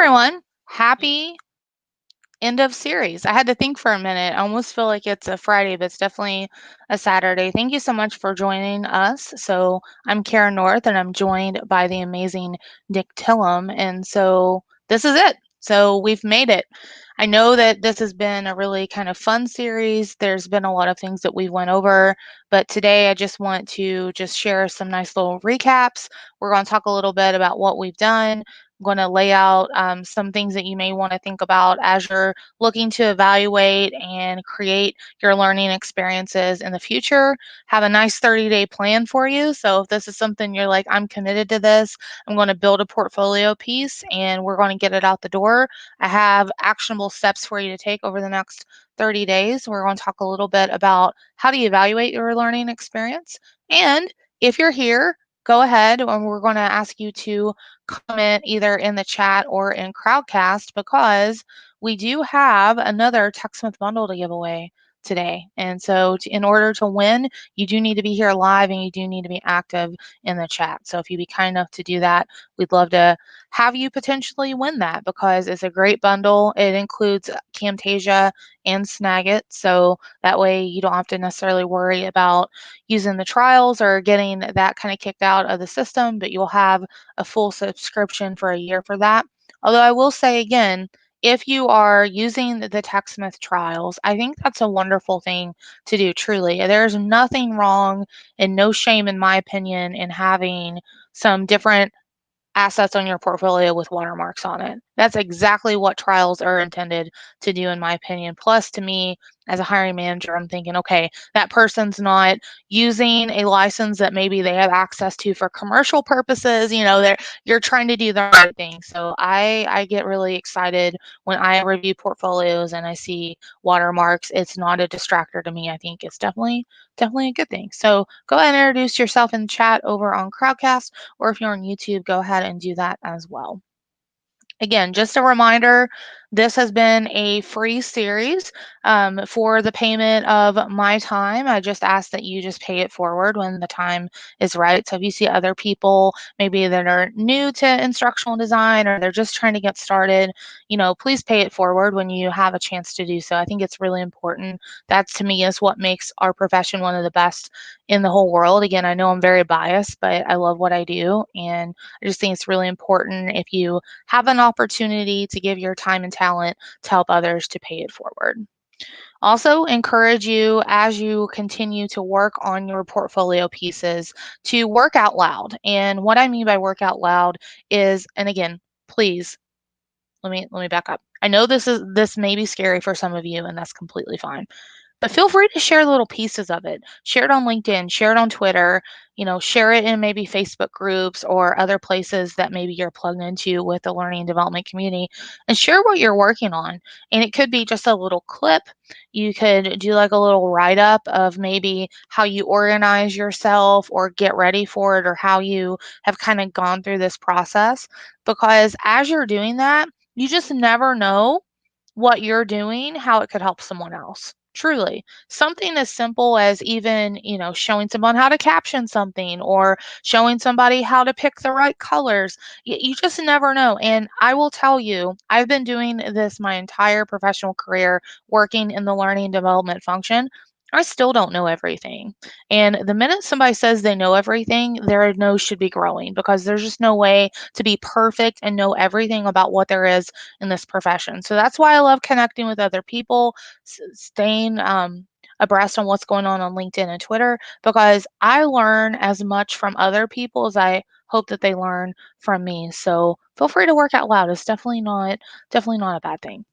everyone. Happy end of series. I had to think for a minute. I almost feel like it's a Friday, but it's definitely a Saturday. Thank you so much for joining us. So I'm Karen North, and I'm joined by the amazing Nick Tillum. And so this is it. So we've made it. I know that this has been a really kind of fun series. There's been a lot of things that we went over, but today I just want to just share some nice little recaps. We're going to talk a little bit about what we've done. I'm going to lay out some things that you may want to think about as you're looking to evaluate and create your learning experiences in the future. Have a nice 30-day plan for you. So if this is something you're like, I'm committed to this, I'm going to build a portfolio piece and we're going to get it out the door. I have actionable steps for you to take over the next 30 days. We're going to talk a little bit about how do you evaluate your learning experience. And if you're here, go ahead and we're going to ask you to comment either in the chat or in Crowdcast because we do have another TechSmith bundle to give away today. And so in order to win, you do need to be here live and you do need to be active in the chat. So if you'd be kind enough to do that, we'd love to have you potentially win that because it's a great bundle. It includes Camtasia and Snagit. So that way you don't have to necessarily worry about using the trials or getting that kind of kicked out of the system, but you'll have a full subscription for a year for that. Although I will say again, if you are using the TechSmith trials, I think that's a wonderful thing to do, truly. There's nothing wrong and no shame, in my opinion, in having some different assets on your portfolio with watermarks on it. That's exactly what trials are intended to do, in my opinion. Plus, to me, as a hiring manager, I'm thinking, okay, that person's not using a license that maybe they have access to for commercial purposes. You're trying to do the right thing. So I get really excited when I review portfolios and I see watermarks. It's not a distractor to me. I think it's definitely a good thing. So go ahead and introduce yourself in chat over on Crowdcast, or if you're on YouTube, go ahead and do that as well. Again, just a reminder, this has been a free series for the payment of my time. I just ask that you just pay it forward when the time is right. So if you see other people maybe that are new to instructional design or they're just trying to get started, please pay it forward when you have a chance to do so. I think it's really important. That to me is what makes our profession one of the best in the whole world. Again, I know I'm very biased, but I love what I do. And I just think it's really important if you have an opportunity to give your time and talent to help others to pay it forward. Also, encourage you as you continue to work on your portfolio pieces to work out loud. And what I mean by work out loud is, and again, please let me back up. I know this may be scary for some of you, and that's completely fine. But feel free to share little pieces of it. Share it on LinkedIn, share it on Twitter, share it in maybe Facebook groups or other places that maybe you're plugged into with the learning and development community and share what you're working on. And it could be just a little clip. You could do like a little write up of maybe how you organize yourself or get ready for it or how you have kind of gone through this process. Because as you're doing that, you just never know what you're doing, how it could help someone else. Truly, something as simple as even, showing someone how to caption something or showing somebody how to pick the right colors. You just never know. And I will tell you, I've been doing this my entire professional career, working in the learning and development function. I still don't know everything. And the minute somebody says they know everything, their nose should be growing because there's just no way to be perfect and know everything about what there is in this profession. So that's why I love connecting with other people, staying abreast on what's going on LinkedIn and Twitter, because I learn as much from other people as I hope that they learn from me. So feel free to work out loud. It's definitely not a bad thing.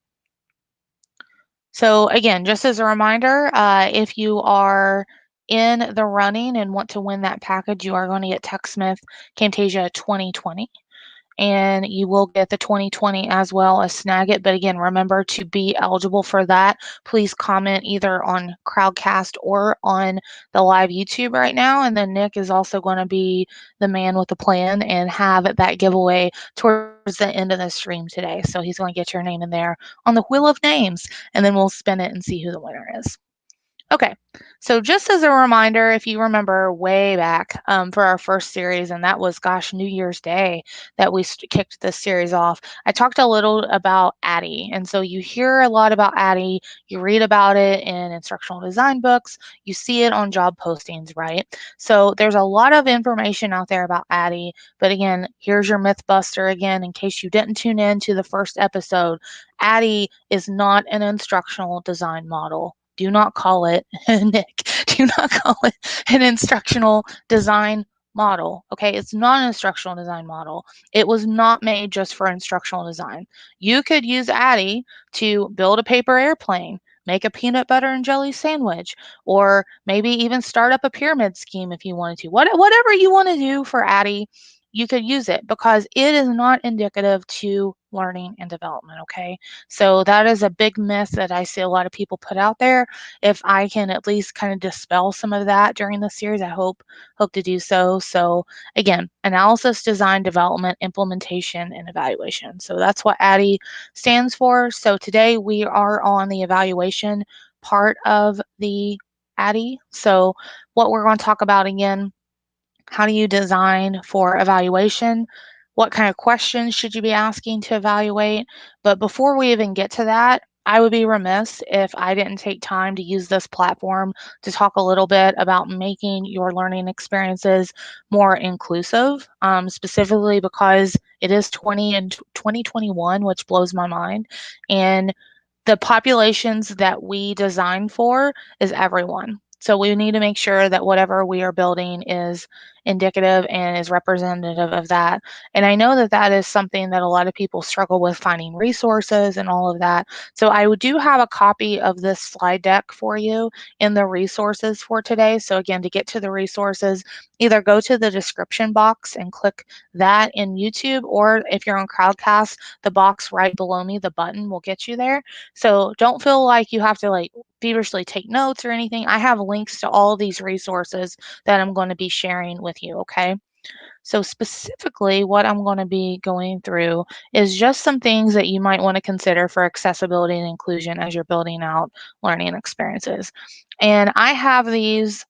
So again, just as a reminder, if you are in the running and want to win that package, you are going to get TechSmith Camtasia 2020. And you will get the 2020 as well as Snagit. But again, remember to be eligible for that. Please comment either on Crowdcast or on the live YouTube right now. And then Nick is also going to be the man with the plan and have that giveaway towards the end of the stream today. So he's going to get your name in there on the wheel of names, and then we'll spin it and see who the winner is. Okay, so just as a reminder, if you remember way back for our first series, and that was, gosh, New Year's Day that we kicked this series off, I talked a little about ADDIE. And so you hear a lot about ADDIE, you read about it in instructional design books, you see it on job postings, right? So there's a lot of information out there about ADDIE. But again, here's your myth buster again, in case you didn't tune in to the first episode. ADDIE is not an instructional design model. Do not call it, Nick, do not call it an instructional design model. Okay, it's not an instructional design model. It was not made just for instructional design. You could use ADDIE to build a paper airplane, make a peanut butter and jelly sandwich, or maybe even start up a pyramid scheme if you wanted to. Whatever you want to do for ADDIE, you could use it because it is not indicative to learning and development. Okay, so that is a big myth that I see a lot of people put out there. If I can at least kind of dispel some of that during the series, I hope to do so. So again, analysis, design, development, implementation, and evaluation. So that's what ADDIE stands for. So today we are on the evaluation part of the ADDIE. So what we're going to talk about again, how do you design for evaluation? What kind of questions should you be asking to evaluate? But before we even get to that, I would be remiss if I didn't take time to use this platform to talk a little bit about making your learning experiences more inclusive, specifically because it is 2021, which blows my mind. And the populations that we design for is everyone. So we need to make sure that whatever we are building is indicative and is representative of that. And I know that that is something that a lot of people struggle with, finding resources and all of that. So I do have a copy of this slide deck for you in the resources for today. So again, to get to the resources, either go to the description box and click that in YouTube, or if you're on Crowdcast, the box right below me, the button will get you there. So don't feel like you have to like feverishly take notes or anything. I have links to all these resources that I'm going to be sharing with you, okay? So specifically what I'm going to be going through is just some things that you might want to consider for accessibility and inclusion as you're building out learning experiences. And I have these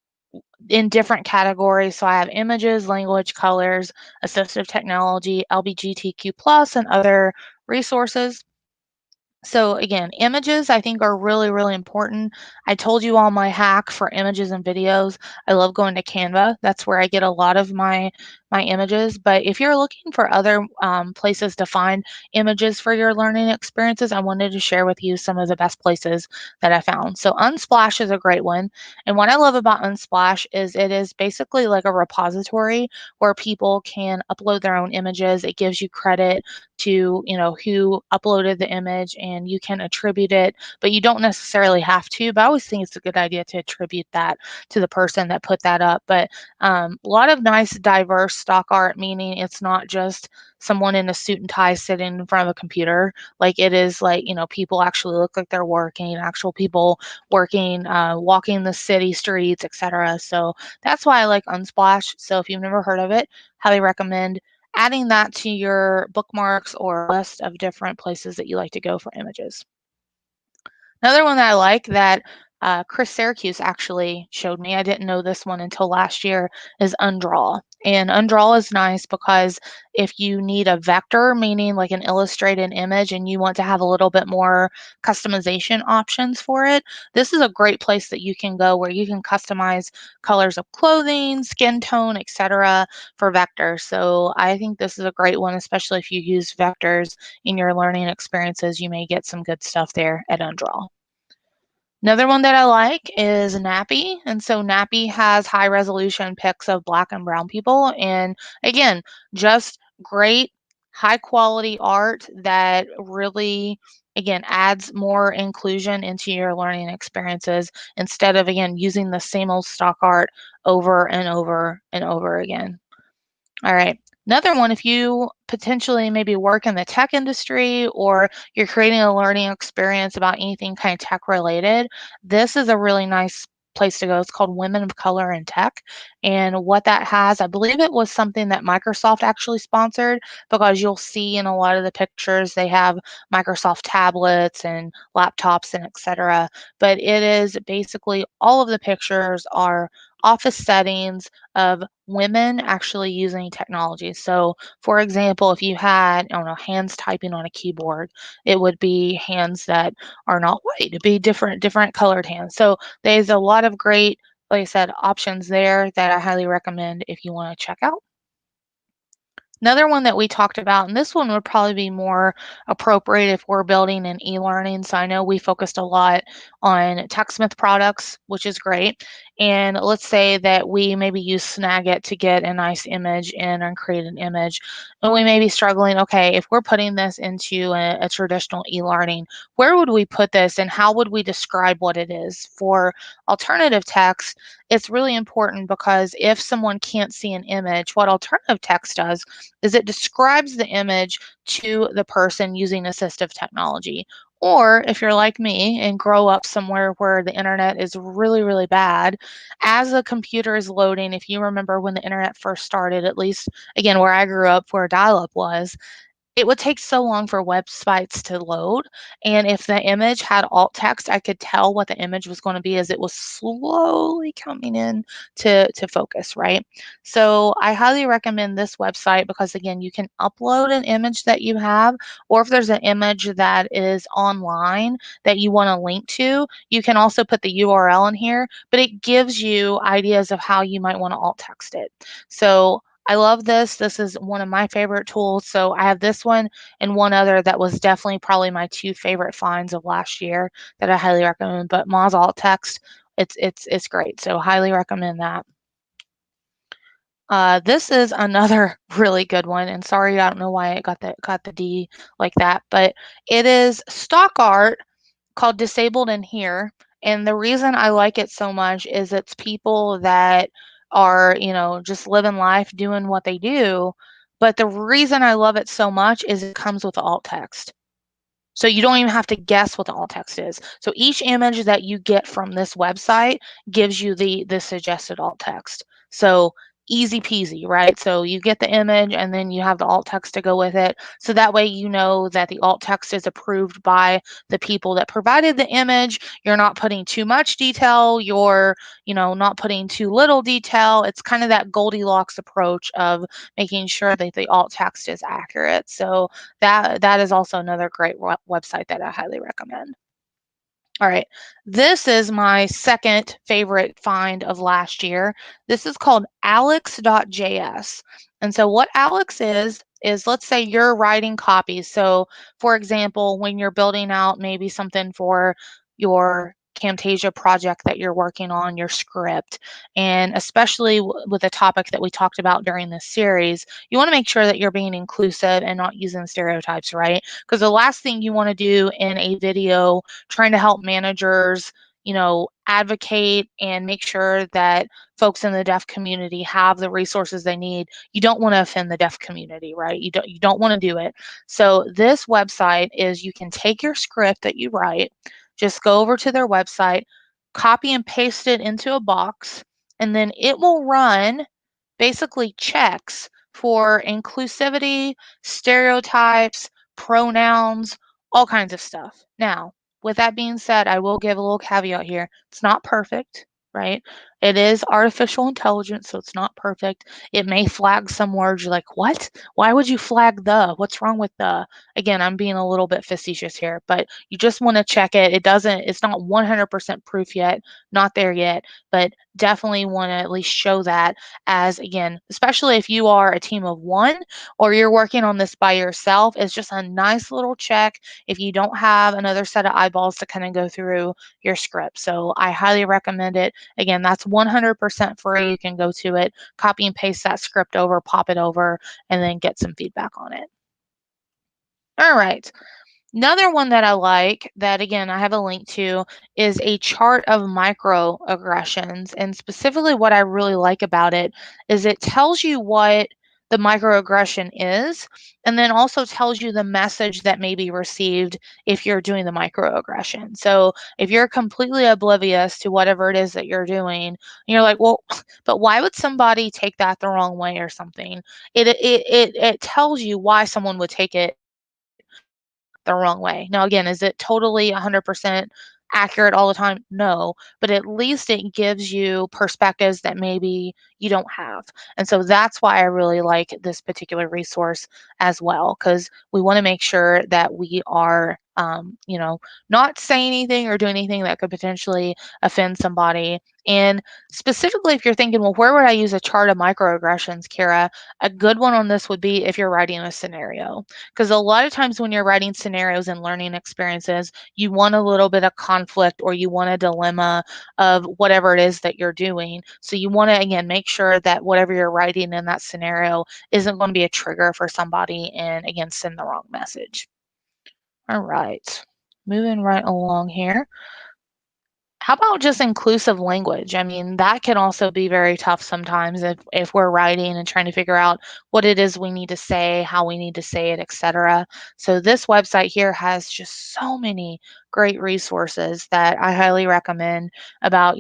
in different categories. So I have images, language, colors, assistive technology, LGBTQ+, and other resources. So again, images I think are really, really important. I told you all my hack for images and videos. I love going to Canva. That's where I get a lot of my images. But if you're looking for other places to find images for your learning experiences, I wanted to share with you some of the best places that I found. So Unsplash is a great one. And what I love about Unsplash is it is basically like a repository where people can upload their own images. It gives you credit to, who uploaded the image, and you can attribute it, but you don't necessarily have to. But I always think it's a good idea to attribute that to the person that put that up. But a lot of nice diverse stock art, meaning it's not just someone in a suit and tie sitting in front of a computer. Like it is like, people actually look like they're working, actual people working, walking the city streets, etc. So that's why I like Unsplash. So if you've never heard of it, highly recommend adding that to your bookmarks or list of different places that you like to go for images. Another one that I like that Chris Syracuse actually showed me, I didn't know this one until last year, is Undraw. And Undraw is nice because if you need a vector, meaning like an illustrated image, and you want to have a little bit more customization options for it, this is a great place that you can go where you can customize colors of clothing, skin tone, etc. for vectors. So I think this is a great one, especially if you use vectors in your learning experiences. You may get some good stuff there at Undraw. Another one that I like is Nappy. And so Nappy has high resolution pics of Black and brown people. And again, just great high quality art that really, again, adds more inclusion into your learning experiences instead of, again, using the same old stock art over and over and over again. All right. Another one, if you potentially maybe work in the tech industry or you're creating a learning experience about anything kind of tech related, this is a really nice place to go. It's called Women of Color in Tech. And what that has, I believe it was something that Microsoft actually sponsored, because you'll see in a lot of the pictures they have Microsoft tablets and laptops and etc. But it is basically all of the pictures are office settings of women actually using technology. So, for example, if you had, I don't know, hands typing on a keyboard, it would be hands that are not white. It'd be different colored hands. So there's a lot of great, like I said, options there that I highly recommend if you want to check out. Another one that we talked about, and this one would probably be more appropriate if we're building an e-learning. So I know we focused a lot on TechSmith products, which is great. And let's say that we maybe use Snagit to get a nice image in and create an image. And we may be struggling, okay, if we're putting this into a traditional e-learning, where would we put this and how would we describe what it is? For alternative text, it's really important because if someone can't see an image, what alternative text does is it describes the image to the person using assistive technology. Or if you're like me and grow up somewhere where the internet is really, really bad, as the computer is loading, if you remember when the internet first started, at least again where I grew up, where dial up was, it would take so long for websites to load, and if the image had alt text, I could tell what the image was gonna be as it was slowly coming in to focus, right? So, I highly recommend this website because, again, you can upload an image that you have, or if there's an image that is online that you wanna link to, you can also put the URL in here, but it gives you ideas of how you might wanna alt text it. So, I love this. This is one of my favorite tools. So I have this one and one other that was definitely probably my two favorite finds of last year that I highly recommend. But Moz Alt Text, it's great. So highly recommend that. This is another really good one, and sorry, I don't know why it got the D like that, but it is stock art called Disabled in Here. And the reason I like it so much is it's people that are, just living life, doing what they do. But the reason I love it so much is it comes with alt text. So you don't even have to guess what the alt text is. So each image that you get from this website gives you the suggested alt text. So easy peasy, right? So you get the image and then you have the alt text to go with it. So that way you know that the alt text is approved by the people that provided the image. You're not putting too much detail, you're, not putting too little detail. It's kind of that Goldilocks approach of making sure that the alt text is accurate. So that is also another great website that I highly recommend. All right, this is my second favorite find of last year. This is called alex.js. And so what Alex is let's say you're writing copy. So for example, when you're building out maybe something for your Camtasia project that you're working on, your script, and especially with a topic that we talked about during this series, you want to make sure that you're being inclusive and not using stereotypes, right? Because the last thing you want to do in a video trying to help managers, advocate and make sure that folks in the deaf community have the resources they need. You don't want to offend the deaf community, right? You don't want to do it. So this website is you can take your script that you write, just go over to their website, copy and paste it into a box, and then it will run basically checks for inclusivity, stereotypes, pronouns, all kinds of stuff. Now, with that being said, I will give a little caveat here. It's not perfect, right? It is artificial intelligence, so it's not perfect. It may flag some words. You're like, what? Why would you flag the? What's wrong with the? Again, I'm being a little bit facetious here, but you just want to check it. It's not 100% proof yet, not there yet, but definitely want to at least show that as, again, especially if you are a team of one or you're working on this by yourself, it's just a nice little check if you don't have another set of eyeballs to kind of go through your script. So I highly recommend it. Again, that's 100% free. You can go to it, copy and paste that script over, pop it over, and then get some feedback on it. All right. Another one that I like that, again, I have a link to is a chart of microaggressions. And specifically what I really like about it is it tells you what the microaggression is, and then also tells you the message that may be received if you're doing the microaggression. So if you're completely oblivious to whatever it is that you're doing, and you're like, well, but why would somebody take that the wrong way or something? It tells you why someone would take it the wrong way. Now, again, is it totally 100% accurate all the time? No, but at least it gives you perspectives that maybe you don't have. And so that's why I really like this particular resource as well, because we want to make sure that we are, not saying anything or doing anything that could potentially offend somebody. And specifically, if you're thinking, well, where would I use a chart of microaggressions, Kara? A good one on this would be if you're writing a scenario. Because a lot of times when you're writing scenarios and learning experiences, you want a little bit of conflict or you want a dilemma of whatever it is that you're doing. So you want to, again, make sure that whatever you're writing in that scenario isn't going to be a trigger for somebody and, again, send the wrong message. All right, moving right along here. How about just inclusive language? I mean, that can also be very tough sometimes if we're writing and trying to figure out what it is we need to say, how we need to say it, etc. So this website here has just so many great resources that I highly recommend about,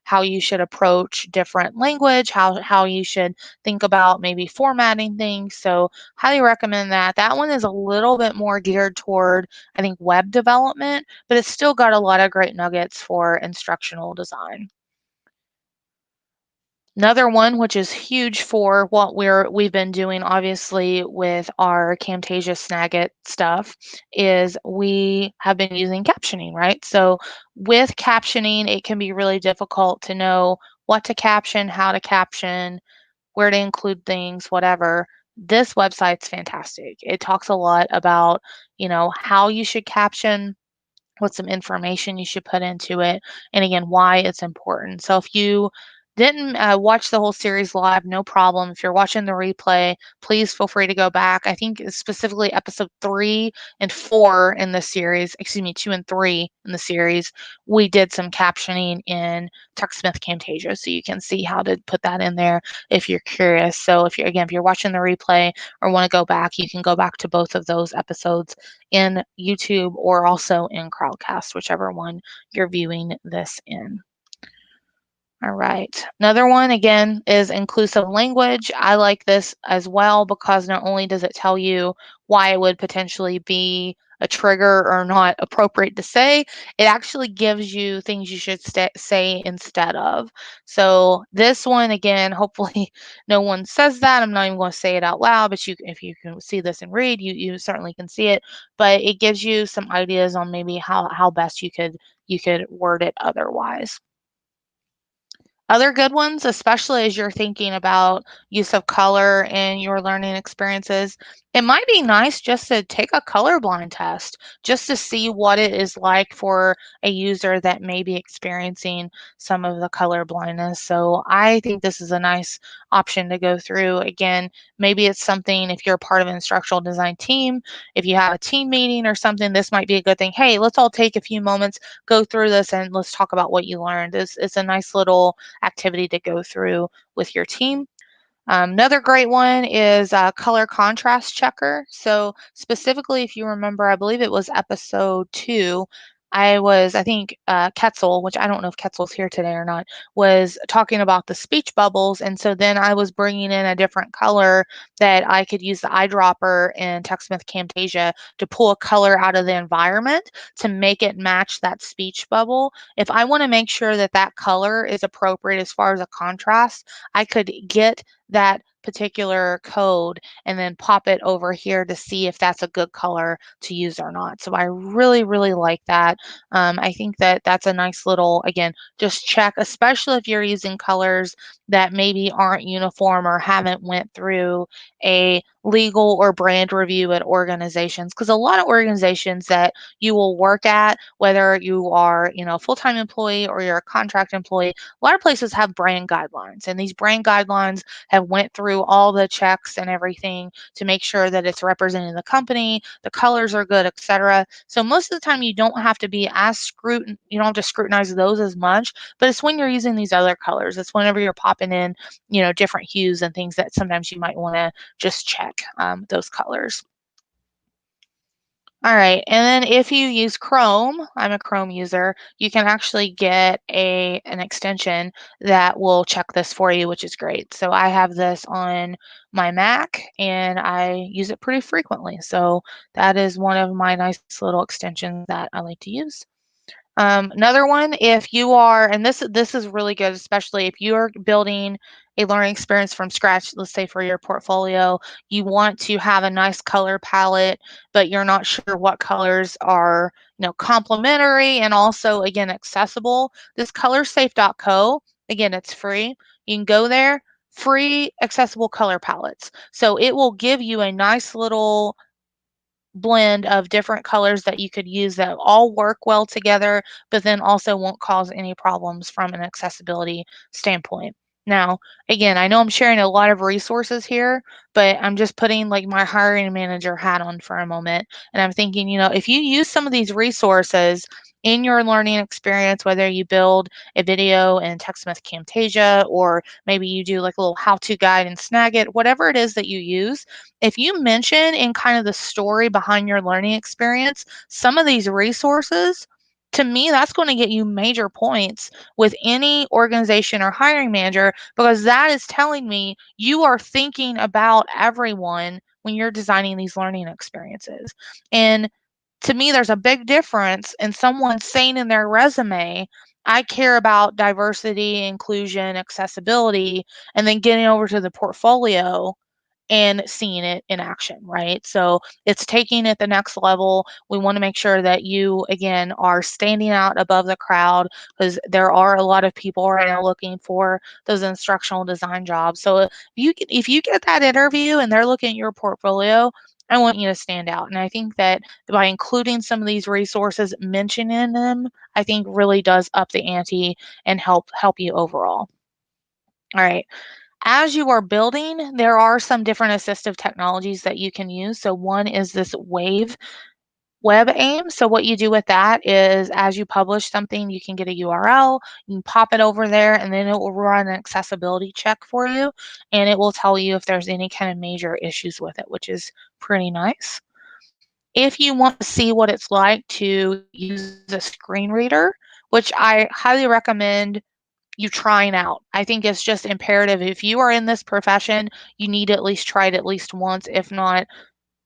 how you should approach different language, how you should think about maybe formatting things. So highly recommend that. That one is a little bit more geared toward, I think, web development, but it's still got a lot of great nuggets for instructional design. Another one, which is huge for what we've been doing, obviously, with our Camtasia Snagit stuff, is we have been using captioning, right? So with captioning, it can be really difficult to know what to caption, how to caption, where to include things, whatever. This website's fantastic. It talks a lot about, how you should caption, what some information you should put into it, and again, why it's important. So if you didn't watch the whole series live, no problem. If you're watching the replay, please feel free to go back. I think it's specifically episode 3 and 4 in the series, excuse me, 2 and 3 in the series, we did some captioning in TechSmith Camtasia, so you can see how to put that in there if you're curious. So if you're watching the replay or want to go back, you can go back to both of those episodes in YouTube or also in Crowdcast, whichever one you're viewing this in. All right. Another one, again, is inclusive language. I like this as well because not only does it tell you why it would potentially be a trigger or not appropriate to say, it actually gives you things you should say instead of. So this one, again, hopefully no one says that. I'm not even going to say it out loud, but if you can see this and read, you certainly can see it. But it gives you some ideas on maybe how best you could word it otherwise. Other good ones, especially as you're thinking about use of color in your learning experiences, it might be nice just to take a colorblind test just to see what it is like for a user that may be experiencing some of the color blindness. So I think this is a nice option to go through. Again, maybe it's something if you're part of an instructional design team, if you have a team meeting or something, this might be a good thing. Hey, let's all take a few moments, go through this, and let's talk about what you learned. It's a nice little activity to go through with your team. Another great one is color contrast checker. So specifically, if you remember, I believe it was episode 2, I think Ketzel, which I don't know if Ketzel's here today or not, was talking about the speech bubbles. And so then I was bringing in a different color that I could use the eyedropper in TechSmith Camtasia to pull a color out of the environment to make it match that speech bubble. If I want to make sure that that color is appropriate as far as a contrast, I could get that particular code and then pop it over here to see if that's a good color to use or not. So I really, really like that. I think that that's a nice little, again, just check, especially if you're using colors that maybe aren't uniform or haven't went through a legal or brand review at organizations, because a lot of organizations that you will work at, whether you are, a full-time employee or you're a contract employee, a lot of places have brand guidelines, and these brand guidelines have went through all the checks and everything to make sure that it's representing the company, the colors are good, etc. So most of the time you don't have to be as you don't have to scrutinize those as much, but it's when you're using these other colors. It's whenever you're popping in, different hues and things that sometimes you might want to just check those colors. All right, and then if you use Chrome, I'm a Chrome user, you can actually get an extension that will check this for you, which is great. So I have this on my Mac and I use it pretty frequently. So that is one of my nice little extensions that I like to use. Another one, if you are, and this is really good, especially if you are building a learning experience from scratch, let's say for your portfolio, you want to have a nice color palette, but you're not sure what colors are, complementary and also, again, accessible. This colorsafe.co, again, it's free. You can go there, free accessible color palettes. So it will give you a nice little blend of different colors that you could use that all work well together, but then also won't cause any problems from an accessibility standpoint. Now, again, I know I'm sharing a lot of resources here, but I'm just putting like my hiring manager hat on for a moment. And I'm thinking, if you use some of these resources in your learning experience, whether you build a video in TechSmith Camtasia, or maybe you do like a little how-to guide in Snagit, whatever it is that you use, if you mention in kind of the story behind your learning experience some of these resources, to me, that's going to get you major points with any organization or hiring manager, because that is telling me you are thinking about everyone when you're designing these learning experiences. And to me, there's a big difference in someone saying in their resume, I care about diversity, inclusion, accessibility, and then getting over to the portfolio and seeing it in action, right? So it's taking it the next level. We want to make sure that you, again, are standing out above the crowd, because there are a lot of people right now looking for those instructional design jobs. So if you get that interview and they're looking at your portfolio, I want you to stand out. And I think that by including some of these resources, mentioning them, I think really does up the ante and help you overall. All right. As you are building, there are some different assistive technologies that you can use. So one is this web aim. So what you do with that is, as you publish something, you can get a URL, you can pop it over there, and then it will run an accessibility check for you, and it will tell you if there's any kind of major issues with it, which is pretty nice. If you want to see what it's like to use a screen reader, which I highly recommend you trying out. I think it's just imperative. If you are in this profession, you need to at least try it at least once, if not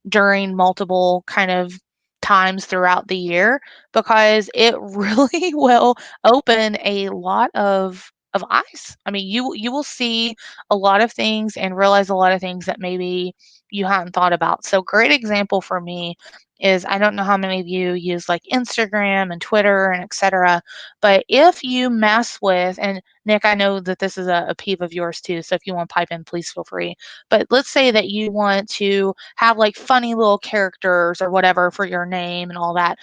during multiple kind of times throughout the year, because it really will open a lot of eyes. I mean, you will see a lot of things and realize a lot of things that maybe you hadn't thought about. So great example for me is, I don't know how many of you use like Instagram and Twitter and etc. But if you mess with, and Nick, I know that this is a peeve of yours too, so if you want to pipe in, please feel free. But let's say that you want to have like funny little characters or whatever for your name and all that.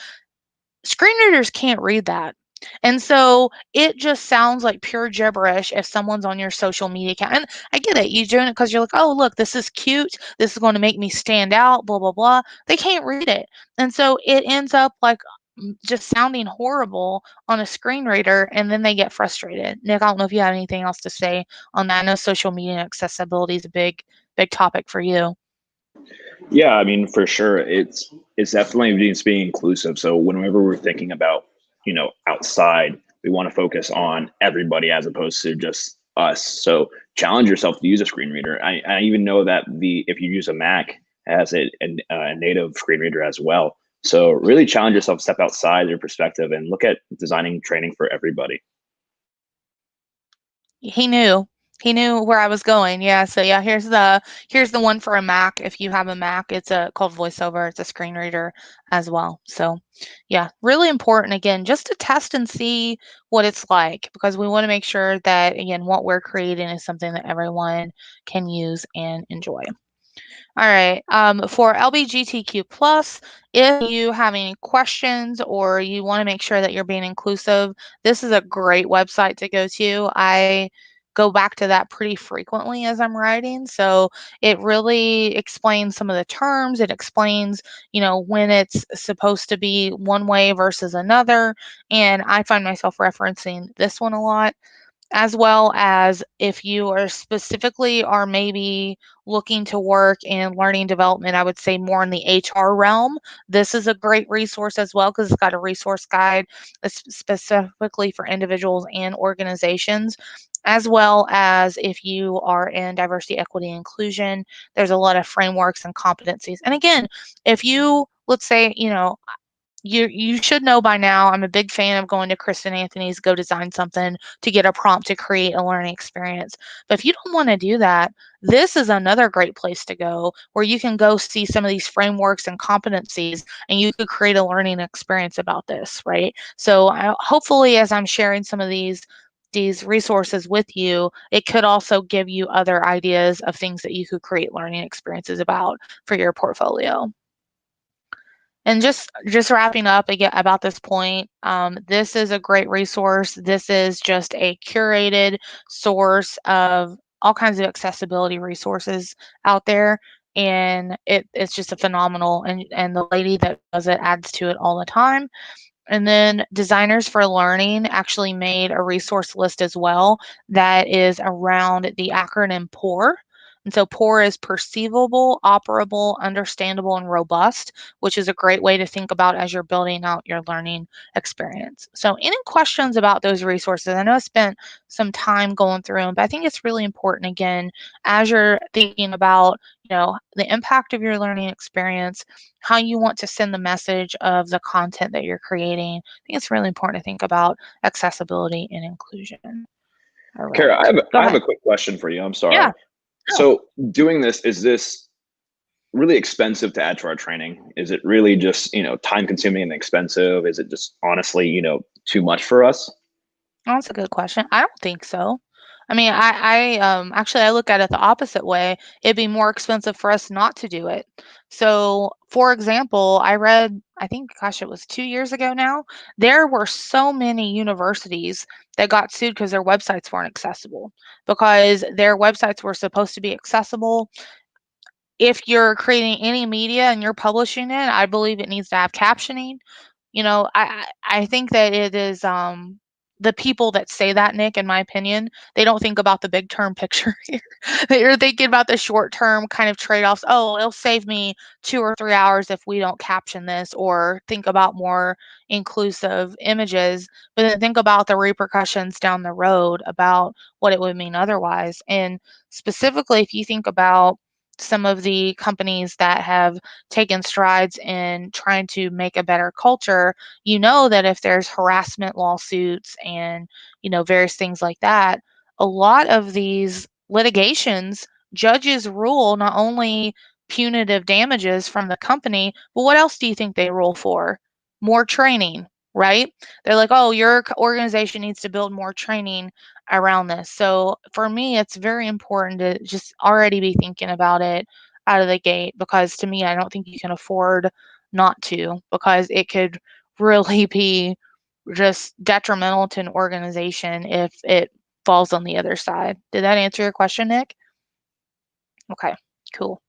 Screen readers can't read that. And so it just sounds like pure gibberish if someone's on your social media account. And I get it. You're doing it because you're like, oh, look, this is cute. This is going to make me stand out, blah, blah, blah. They can't read it. And so it ends up like just sounding horrible on a screen reader, and then they get frustrated. Nick, I don't know if you have anything else to say on that. I know social media accessibility is a big topic for you. Yeah, I mean, for sure, it's definitely needs to be inclusive. So whenever we're thinking about, outside, we want to focus on everybody as opposed to just us. So challenge yourself to use a screen reader. I even know that the if you use a Mac, it has a native screen reader as well. So really challenge yourself, step outside your perspective, and look at designing training for everybody. He knew. He knew where I was going. Yeah, so yeah, here's the one for a Mac. If you have a Mac, it's called VoiceOver. It's a screen reader as well. So, yeah, really important, again, just to test and see what it's like, because we want to make sure that, again, what we're creating is something that everyone can use and enjoy. All right. For LGBTQ plus, if you have any questions or you want to make sure that you're being inclusive, this is a great website to go to. I go back to that pretty frequently as I'm writing. So it really explains some of the terms. It explains, when it's supposed to be one way versus another. And I find myself referencing this one a lot, as well as if you are specifically are maybe looking to work in learning development, I would say more in the HR realm. This is a great resource as well because it's got a resource guide that's specifically for individuals and organizations. As well as if you are in diversity, equity, and inclusion, there's a lot of frameworks and competencies. And again, if you, let's say, you should know by now, I'm a big fan of going to Kristen Anthony's Go Design Something to get a prompt to create a learning experience. But if you don't want to do that, this is another great place to go where you can go see some of these frameworks and competencies and you could create a learning experience about this, right? So hopefully as I'm sharing some of these resources with you, it could also give you other ideas of things that you could create learning experiences about for your portfolio. And just wrapping up again about this point, this is a great resource. This is just a curated source of all kinds of accessibility resources out there, and it's just a phenomenal. And the lady that does it adds to it all the time. And then Designers for Learning actually made a resource list as well that is around the acronym POUR. And so POUR is perceivable, operable, understandable, and robust, which is a great way to think about as you're building out your learning experience. So, any questions about those resources? I know I spent some time going through them, but I think it's really important again as you're thinking about, the impact of your learning experience, how you want to send the message of the content that you're creating. I think it's really important to think about accessibility and inclusion. All Kara, right. Go I have ahead. a quick question for you. I'm Yeah. sorry. No. So doing this, is this really expensive to add to our training? Is it really just, time consuming and expensive? Is it just honestly, too much for us? That's a good question. I don't think so. I mean, actually I look at it the opposite way. It'd be more expensive for us not to do it. So, for example, I read, I think, gosh, it was 2 years ago now, there were so many universities that got sued because their websites weren't accessible, because their websites were supposed to be accessible. If you're creating any media and you're publishing it, I believe it needs to have captioning. I think that it is, the people that say that, Nick, in my opinion, they don't think about the big term picture here. They're thinking about the short term kind of trade-offs. Oh, it'll save me 2 or 3 hours if we don't caption this, or think about more inclusive images, but then think about the repercussions down the road about what it would mean otherwise. And specifically, if you think about some of the companies that have taken strides in trying to make a better culture, you know that if there's harassment lawsuits and, various things like that, a lot of these litigations, judges rule not only punitive damages from the company, but what else do you think they rule for? More training, right? They're like, oh, your organization needs to build more training around this. So for me, it's very important to just already be thinking about it out of the gate, because to me, I don't think you can afford not to, because it could really be just detrimental to an organization if it falls on the other side. Did that answer your question, Nick? Okay, cool.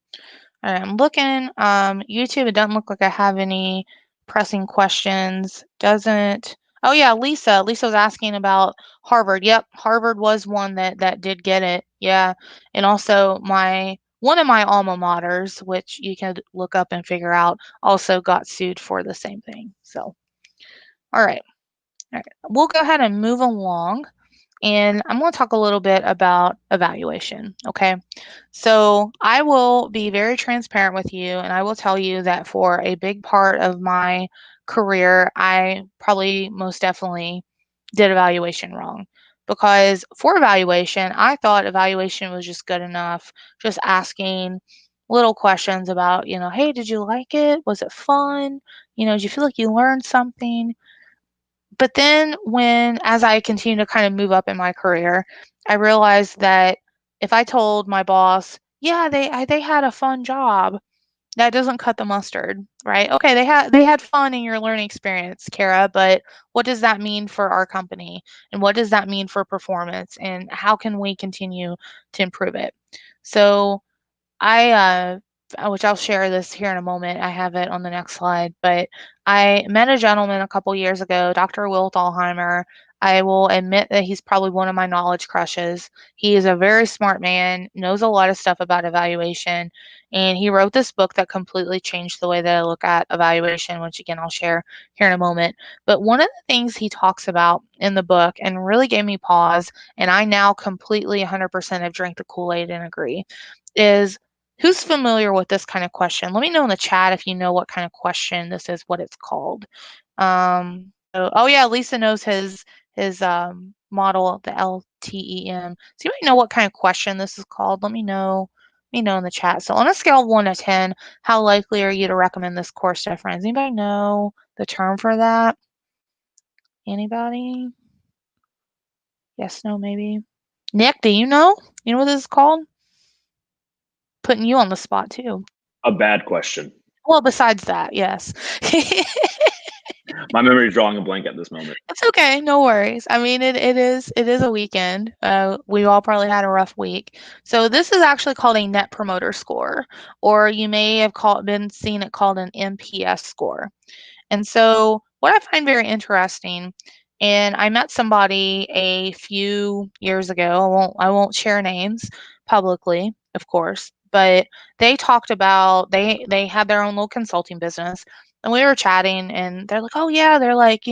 All right, I'm looking. YouTube, it doesn't look like I have any pressing questions. Doesn't. Oh yeah, Lisa. Lisa was asking about Harvard. Yep, Harvard was one that did get it. Yeah, and also my one of my alma maters, which you can look up and figure out, also got sued for the same thing. So, all right, all right, we'll go ahead and move along, and I'm going to talk a little bit about evaluation. Okay. So I will be very transparent with you, and I will tell you that for a big part of my career, I probably most definitely did evaluation wrong. Because for evaluation, I thought evaluation was just good enough, just asking little questions about, hey, did you like it? Was it fun? Did you feel like you learned something? But then as I continue to kind of move up in my career, I realized that if I told my boss, Yeah, they had a fun job. That doesn't cut the mustard, right? Okay, they had fun in your learning experience, Kara, but what does that mean for our company? And what does that mean for performance? And how can we continue to improve it? So I, which I'll share this here in a moment. I have it on the next slide, but I met a gentleman a couple years ago, Dr. Will Dahlheimer. I will admit that he's probably one of my knowledge crushes. He is a very smart man, knows a lot of stuff about evaluation, and he wrote this book that completely changed the way that I look at evaluation, which again I'll share here in a moment. But one of the things he talks about in the book and really gave me pause, and I now completely 100% have drank the Kool-Aid and agree, is who's familiar with this kind of question? Let me know in the chat if you know what kind of question this is, what it's called. Oh yeah, Lisa knows his model, the LTEM. So you might know what kind of question this is called. Let me know. Let me know in the chat. So on a scale of 1 to 10, how likely are you to recommend this course to friends? Anybody know the term for that? Anybody? Yes, no, maybe. Nick, do you know? You know what this is called? Putting you on the spot too. A bad question. Well, besides that, yes. My memory is drawing a blank at this moment. It's okay, no worries. I mean, it is a weekend. We all probably had a rough week. So this is actually called a Net Promoter Score, or you may have been seen it called an NPS score. And so what I find very interesting, and I met somebody a few years ago. I won't share names publicly, of course, but they talked about they had their own little consulting business. And we were chatting and they're like, "Oh yeah, they're like,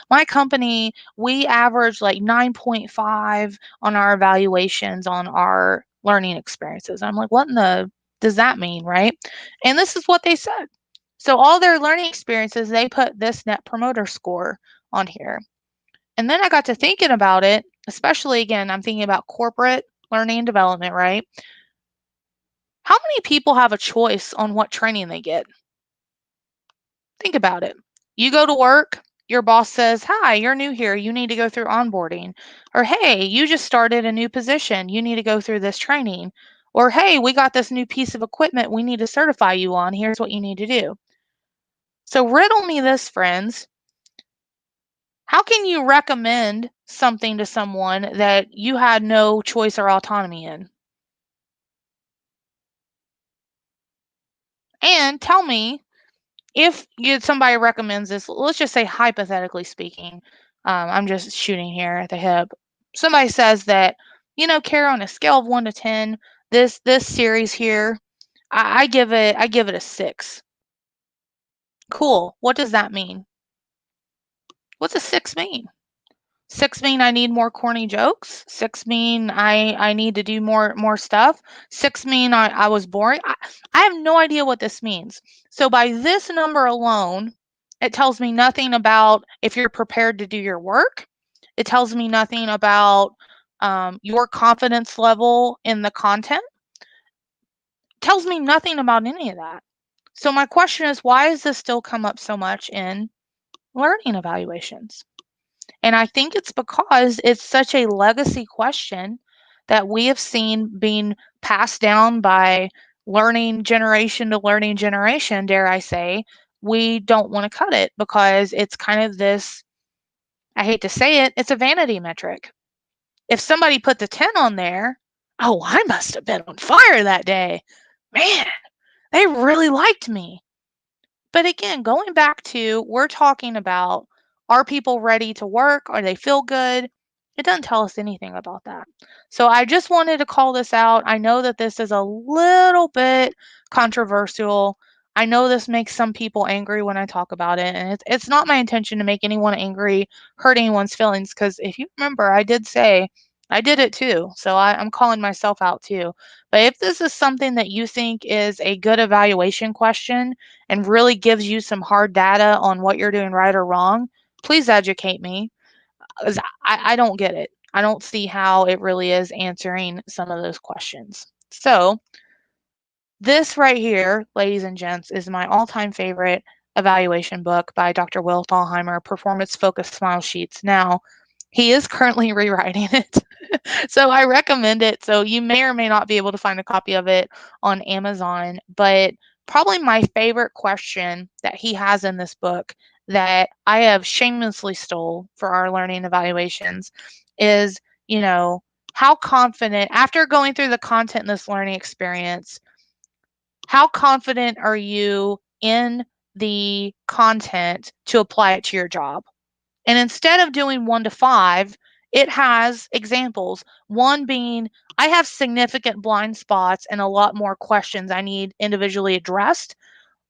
my company, we average like 9.5 on our evaluations on our learning experiences." I'm like, "What in the does that mean, right?" And this is what they said. So all their learning experiences, they put this net promoter score on here. And then I got to thinking about it, especially again, I'm thinking about corporate learning and development, right? How many people have a choice on what training they get? Think about it. You go to work, your boss says, "Hi, you're new here. You need to go through onboarding." Or, "Hey, you just started a new position. You need to go through this training." Or, "Hey, we got this new piece of equipment we need to certify you on. Here's what you need to do." So, riddle me this, friends. How can you recommend something to someone that you had no choice or autonomy in? And tell me if somebody recommends this, let's just say hypothetically speaking, I'm just shooting here at the hip. Somebody says that, Kara, on a scale of 1 to 10, this series here, I give it a 6. Cool. What does that mean? What's a 6 mean? 6 mean I need more corny jokes. 6 mean I need to do more stuff. 6 mean I was boring. I have no idea what this means. So by this number alone, it tells me nothing about if you're prepared to do your work. It tells me nothing about your confidence level in the content. It tells me nothing about any of that. So my question is, why does this still come up so much in learning evaluations? And I think it's because it's such a legacy question that we have seen being passed down by learning generation, dare I say. We don't want to cut it because it's kind of this, I hate to say it, it's a vanity metric. If somebody put the 10 on there, "Oh, I must have been on fire that day. Man, they really liked me." But again, going back to we're talking about, are people ready to work? Are they feel good? It doesn't tell us anything about that. So I just wanted to call this out. I know that this is a little bit controversial. I know this makes some people angry when I talk about it, and it's not my intention to make anyone angry, hurt anyone's feelings. Because if you remember, I did say I did it too. So I'm calling myself out too. But if this is something that you think is a good evaluation question, and really gives you some hard data on what you're doing right or wrong, please educate me. 'Cause I don't get it. I don't see how it really is answering some of those questions. So, this right here, ladies and gents, is my all time favorite evaluation book by Dr. Will Thalheimer, Performance Focused Smile Sheets. Now, He is currently rewriting it. So I recommend it. So you may or may not be able to find a copy of it on Amazon, but probably my favorite question that he has in this book that I have shamelessly stole for our learning evaluations is, you know, how confident after going through the content in this learning experience, how confident are you in the content to apply it to your job? And instead of doing 1 to 5, it has examples. One being, I have significant blind spots and a lot more questions I need individually addressed.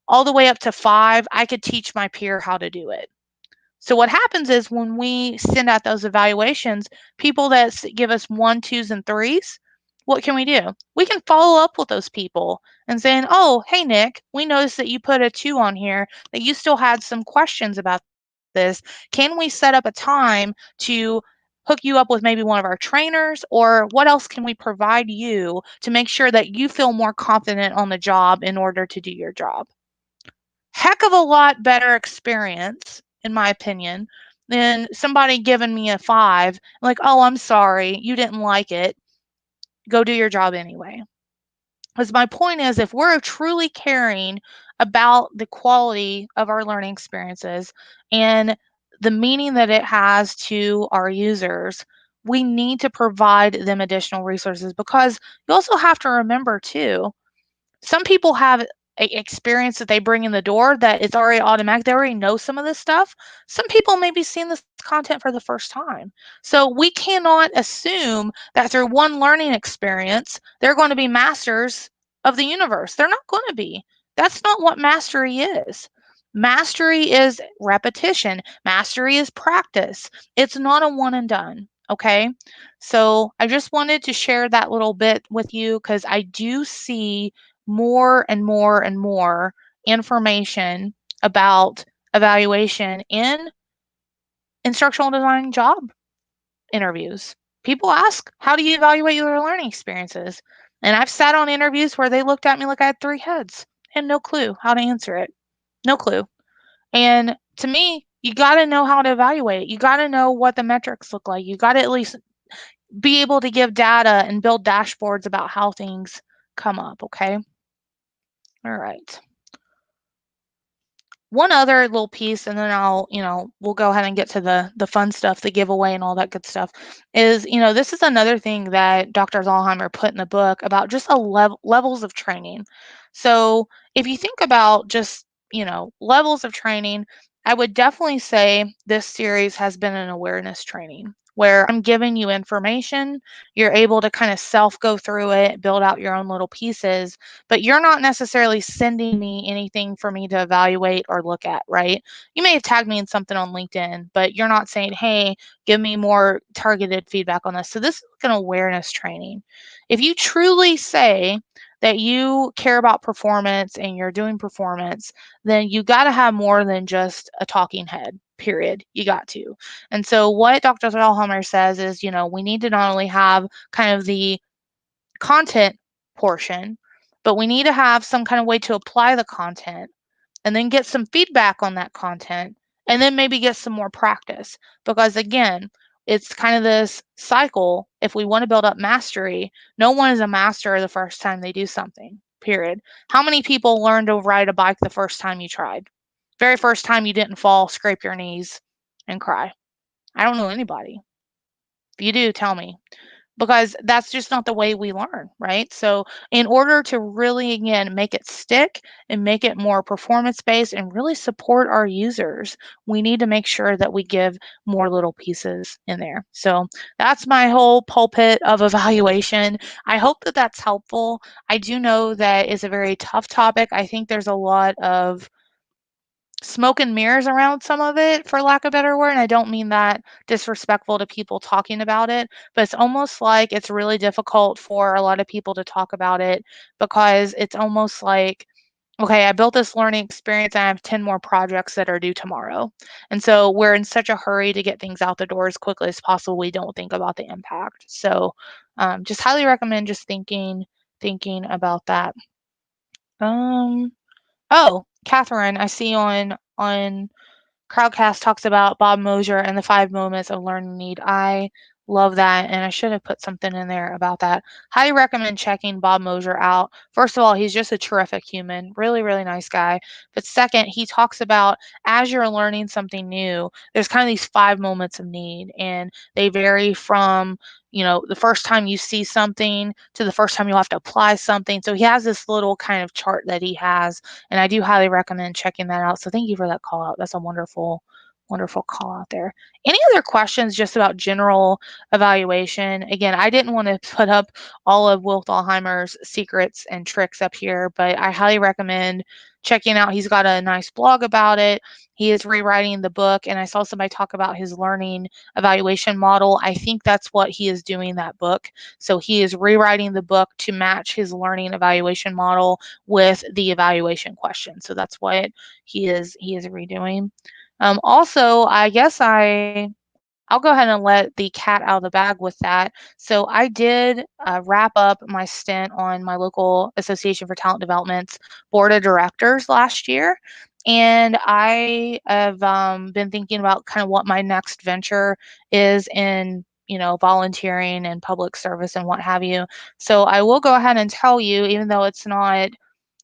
All the way up to 5, I could teach my peer how to do it. So what happens is when we send out those evaluations, people that give us 1, 2s, and 3s, what can we do? We can follow up with those people and saying, "Oh, hey Nick, we noticed that you put a 2 on here, that you still had some questions about this. Can we set up a time to hook you up with maybe one of our trainers, or what else can we provide you to make sure that you feel more confident on the job in order to do your job?" Heck of a lot better experience, in my opinion, than somebody giving me a 5, like, "Oh, I'm sorry, you didn't like it. Go do your job anyway." Because my point is, if we're truly caring about the quality of our learning experiences and the meaning that it has to our users, we need to provide them additional resources, because you also have to remember too, some people have a experience that they bring in the door that it's already automatic. They already know some of this stuff. Some people may be seeing this content for the first time. So we cannot assume that through one learning experience, they're going to be masters of the universe. They're not going to be. That's not what mastery is. Mastery is repetition. Mastery is practice. It's not a one and done. Okay. So I just wanted to share that little bit with you because I do see more and more and more information about evaluation in instructional design job interviews. People ask, "How do you evaluate your learning experiences?" And I've sat on interviews where they looked at me like I had 3 heads and no clue how to answer it. No clue. And to me, you got to know how to evaluate it. You got to know what the metrics look like. You got to at least be able to give data and build dashboards about how things come up. Okay. All right. One other little piece, and then we'll go ahead and get to the fun stuff, the giveaway and all that good stuff, is, this is another thing that Dr. Zollheimer put in the book about just levels of training. So if you think about just, levels of training, I would definitely say this series has been an awareness training where I'm giving you information. You're able to kind of self go through it, build out your own little pieces, but you're not necessarily sending me anything for me to evaluate or look at, right? You may have tagged me in something on LinkedIn, but you're not saying, "Hey, give me more targeted feedback on this." So this is like an awareness training. If you truly say that you care about performance and you're doing performance, then you got to have more than just a talking head. Period. You got to. And so what Dr. Thalhammer says is, we need to not only have kind of the content portion, but we need to have some kind of way to apply the content and then get some feedback on that content and then maybe get some more practice. Because again, it's kind of this cycle. If we want to build up mastery, no one is a master the first time they do something, period. How many people learn to ride a bike the first time you tried? Very first time you didn't fall, scrape your knees, and cry. I don't know anybody. If you do, tell me, because that's just not the way we learn, right? So, in order to really, again, make it stick and make it more performance based and really support our users, we need to make sure that we give more little pieces in there. So, that's my whole pulpit of evaluation. I hope that that's helpful. I do know that it's a very tough topic. I think there's a lot of smoke and mirrors around some of it, for lack of a better word. And I don't mean that disrespectful to people talking about it, but it's almost like it's really difficult for a lot of people to talk about it because it's almost like, okay, I built this learning experience and I have 10 more projects that are due tomorrow. And so we're in such a hurry to get things out the door as quickly as possible. We don't think about the impact. So just highly recommend just thinking about that. Um, Oh, Catherine, I see on Crowdcast talks about Bob Mosier and the 5 moments of learning need. I love that, and I should have put something in there about that. Highly recommend checking Bob Mosier out. First of all, he's just a terrific human, really, really nice guy. But second, he talks about as you're learning something new, there's kind of these 5 moments of need, and they vary from the first time you see something to the first time you'll have to apply something. So he has this little kind of chart that he has, and I do highly recommend checking that out. So thank you for that call out. That's a wonderful, wonderful call out there. Any other questions just about general evaluation? Again, I didn't want to put up all of Will Thalheimer's secrets and tricks up here, but I highly recommend checking out. He's got a nice blog about it. He is rewriting the book, and I saw somebody talk about his learning evaluation model. I think that's what he is doing in that book. So he is rewriting the book to match his learning evaluation model with the evaluation question. So that's what he is redoing. Also, I guess I'll go ahead and let the cat out of the bag with that. So I did wrap up my stint on my local Association for Talent Development's board of directors last year. And I have been thinking about kind of what my next venture is in volunteering and public service and what have you. So I will go ahead and tell you, even though it's not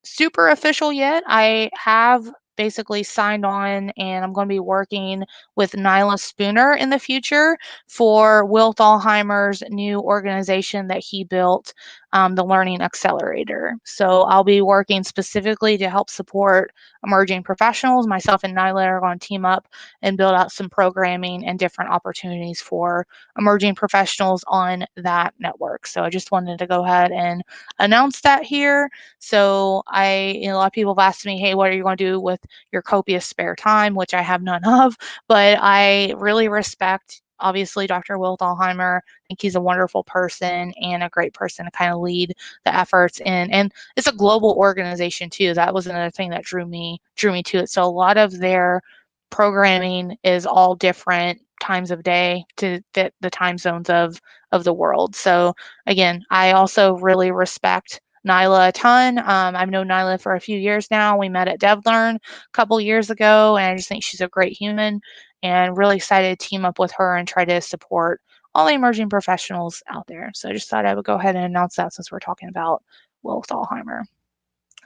super official yet. I have basically signed on and I'm going to be working with Nyla Spooner in the future for Will Thalheimer's new organization that he built, the Learning Accelerator. So I'll be working specifically to help support emerging professionals. Myself and Nyla are going to team up and build out some programming and different opportunities for emerging professionals on that network. So I just wanted to go ahead and announce that here. So a lot of people have asked me, hey, what are you going to do with your copious spare time, which I have none of, but I really respect, obviously, Dr. Will Thalheimer. I think he's a wonderful person and a great person to kind of lead the efforts in. And it's a global organization too. That was another thing that drew me to it. So a lot of their programming is all different times of day to fit the time zones of the world. So again, I also really respect Nyla a ton. I've known Nyla for a few years now. We met at DevLearn a couple years ago, and I just think she's a great human and really excited to team up with her and try to support all the emerging professionals out there. So I just thought I would go ahead and announce that since we're talking about Will Thalheimer.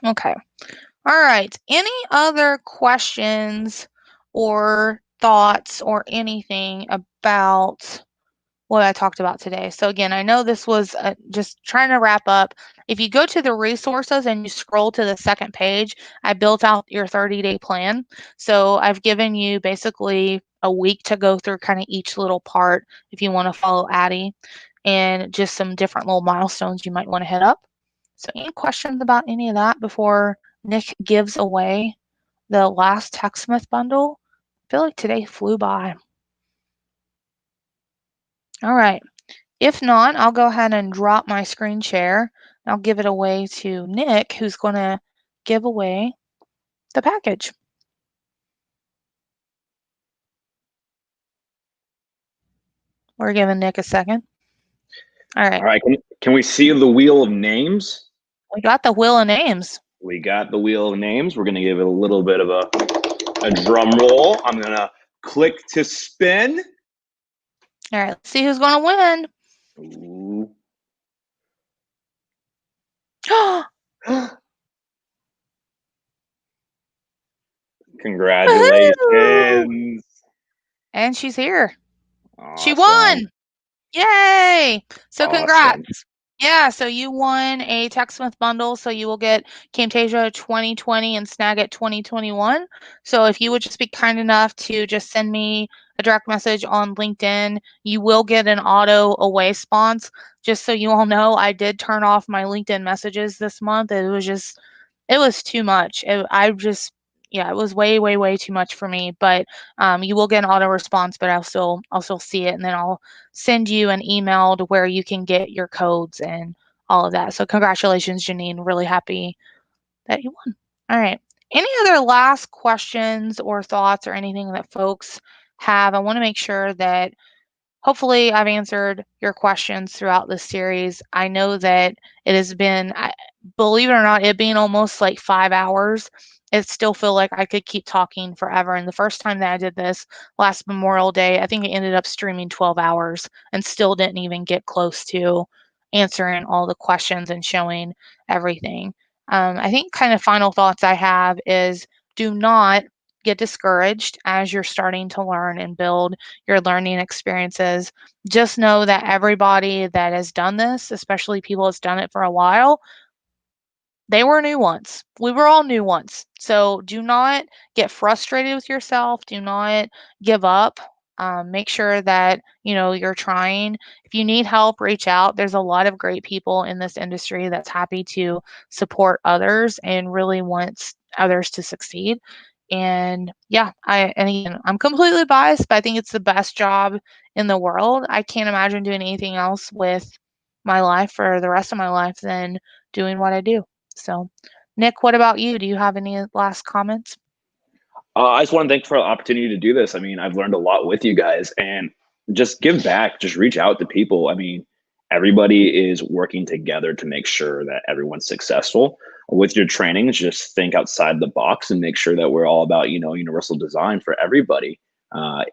Okay. All right. Any other questions or thoughts or anything about what I talked about today? So again, I know this was just trying to wrap up. If you go to the resources and you scroll to the second page, I built out your 30-day plan. So I've given you basically a week to go through kind of each little part if you want to follow Addie, and just some different little milestones you might want to hit up. So any questions about any of that before Nick gives away the last TechSmith bundle? I feel like today flew by. All right. If not, I'll go ahead and drop my screen share. I'll give it away to Nick, who's going to give away the package. We're giving Nick a second. All right. All right. Can we see the wheel of names? We got the wheel of names. We got the wheel of names. We're going to give it a little bit of a drum roll. I'm going to click to spin. All right. Let's see who's going to win. Ooh. Congratulations. And she's here. Awesome. She won. Yay. So congrats. Awesome. Yeah, so you won a TechSmith bundle, so you will get Camtasia 2020 and Snagit 2021. So if you would just be kind enough to just send me a direct message on LinkedIn, you will get an auto away response. Just so you all know, I did turn off my LinkedIn messages this month. It was too much. It was way, way, way too much for me. But you will get an auto response, but I'll still see it, and then I'll send you an email to where you can get your codes and all of that. So congratulations, Janine. Really happy that you won. All right. Any other last questions or thoughts or anything that folks have? I want to make sure that hopefully I've answered your questions throughout this series. I know that it has been, believe it or not, it being almost like 5 hours, it still feel like I could keep talking forever. And the first time that I did this last Memorial Day, I think it ended up streaming 12 hours and still didn't even get close to answering all the questions and showing everything. I think kind of final thoughts I have is do not get discouraged as you're starting to learn and build your learning experiences. Just know that everybody that has done this, especially people that's done it for a while, they were new once. We were all new once. So do not get frustrated with yourself. Do not give up. Make sure that you're trying. If you need help, reach out. There's a lot of great people in this industry that's happy to support others and really wants others to succeed. And yeah, and again, I'm completely biased, but I think it's the best job in the world. I can't imagine doing anything else with my life for the rest of my life than doing what I do. So, Nick, what about you? Do you have any last comments? I just want to thank you for the opportunity to do this. I mean, I've learned a lot with you guys, and just give back, just reach out to people. I mean, everybody is working together to make sure that everyone's successful. With your trainings, just think outside the box and make sure that we're all about, universal design for everybody.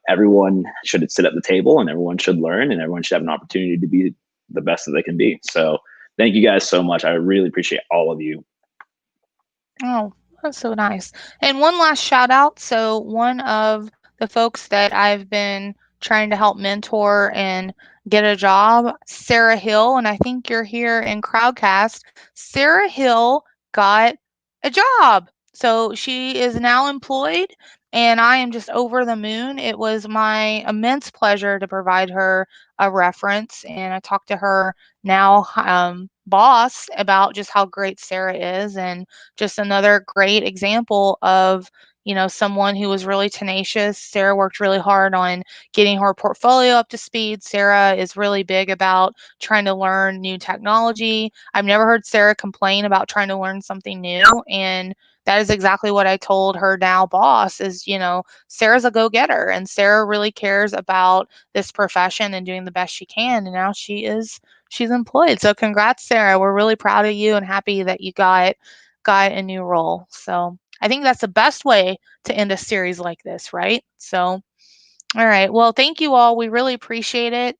Everyone should sit at the table and everyone should learn and everyone should have an opportunity to be the best that they can be. So thank you guys so much. I really appreciate all of you. Oh, that's so nice. And one last shout out. So, one of the folks that I've been trying to help mentor and get a job, Sarah Hill, and I think you're here in Crowdcast. Sarah Hill got a job. So, she is now employed, and I am just over the moon. It was my immense pleasure to provide her a reference, and I talked to her now boss about just how great Sarah is and just another great example of someone who was really tenacious. Sarah worked really hard on getting her portfolio up to speed. Sarah is really big about trying to learn new technology. I've never heard Sarah complain about trying to learn something new, and that is exactly what I told her now boss is, Sarah's a go-getter and Sarah really cares about this profession and doing the best she can, and now she's employed. So congrats, Sarah. We're really proud of you and happy that you got a new role. So I think that's the best way to end a series like this, right? So all right. Well, thank you all. We really appreciate it.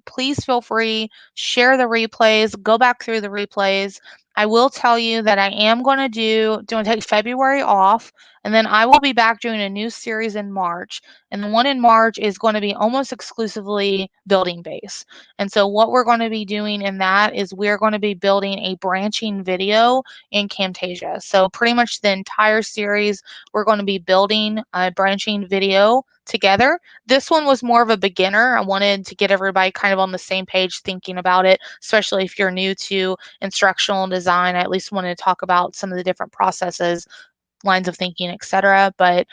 Please feel free, share the replays, go back through the replays. I will tell you that I am going to take February off, and then I will be back doing a new series in March. And the one in March is going to be almost exclusively building base. And so what we're going to be doing in that is we're going to be building a branching video in Camtasia. So pretty much the entire series, we're going to be building a branching video together. This one was more of a beginner. I wanted to get everybody kind of on the same page thinking about it, especially if you're new to instructional design. I at least wanted to talk about some of the different processes, lines of thinking, etc. But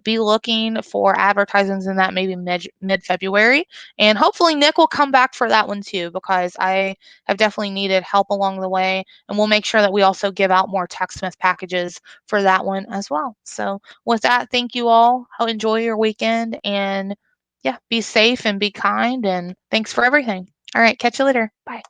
be looking for advertisements in that maybe mid February, and hopefully Nick will come back for that one too because I have definitely needed help along the way, and we'll make sure that we also give out more TechSmith packages for that one as well. So with that, thank you all. Enjoy your weekend, and yeah, be safe and be kind, and thanks for everything. All right, catch you later. Bye.